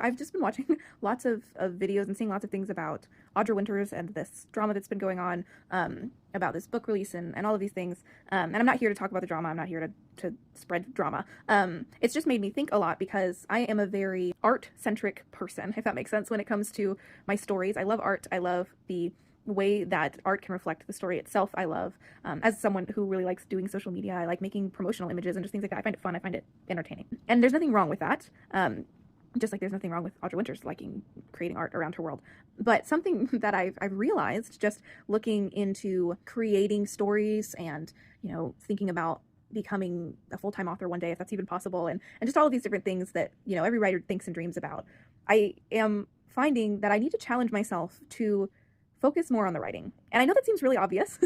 I've just been watching lots of videos and seeing lots of things about Audra Winters and this drama that's been going on, about this book release and all of these things. And I'm not here to talk about the drama. I'm not here to spread drama. It's just made me think a lot because I am a very art-centric person, if that makes sense, when it comes to my stories. I love art. I love the way that art can reflect the story itself. I love, as someone who really likes doing social media, I like making promotional images and just things like that. I find it fun. I find it entertaining. And there's nothing wrong with that. Just like there's nothing wrong with Audra Winters liking creating art around her world. But something that I've realized just looking into creating stories and, thinking about becoming a full-time author one day, if that's even possible, and just all of these different things that, every writer thinks and dreams about, I am finding that I need to challenge myself to focus more on the writing. And I know that seems really obvious,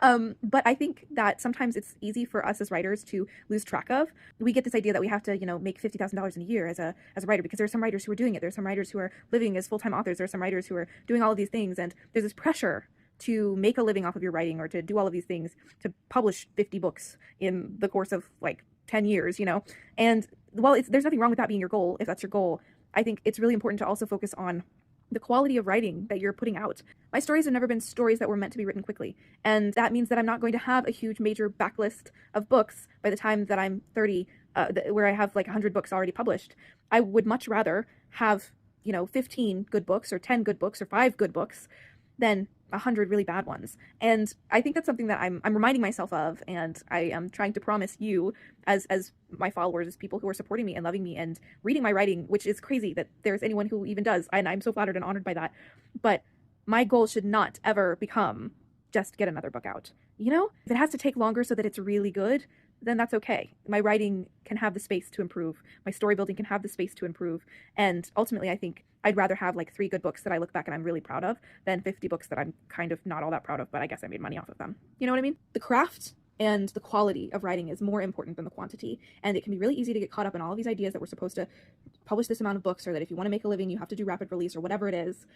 but I think that sometimes it's easy for us as writers to lose track of. We get this idea that we have to, make $50,000 in a year as a writer, because there are some writers who are doing it. There's some writers who are living as full-time authors. There are some writers who are doing all of these things. And there's this pressure to make a living off of your writing or to do all of these things, to publish 50 books in the course of like 10 years, And while there's nothing wrong with that being your goal, if that's your goal, I think it's really important to also focus on the quality of writing that you're putting out. My stories have never been stories that were meant to be written quickly. And that means that I'm not going to have a huge major backlist of books by the time that I'm 30, where I have like 100 books already published. I would much rather have, 15 good books or 10 good books or 5 good books than 100 really bad ones. And I think that's something that I'm reminding myself of, and I am trying to promise you as my followers, as people who are supporting me and loving me and reading my writing, which is crazy that there's anyone who even does, and I'm so flattered and honored by that. But my goal should not ever become just get another book out. If it has to take longer so that it's really good, then that's okay. My writing can have the space to improve. My story building can have the space to improve. And ultimately, I think I'd rather have like 3 good books that I look back and I'm really proud of than 50 books that I'm kind of not all that proud of, but I guess I made money off of them. You know what I mean? The craft and the quality of writing is more important than the quantity. And it can be really easy to get caught up in all of these ideas that we're supposed to publish this amount of books, or that if you want to make a living, you have to do rapid release or whatever it is.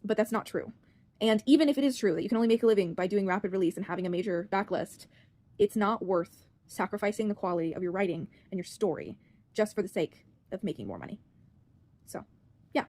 But that's not true. And even if it is true that you can only make a living by doing rapid release and having a major backlist, it's not worth sacrificing the quality of your writing and your story just for the sake of making more money.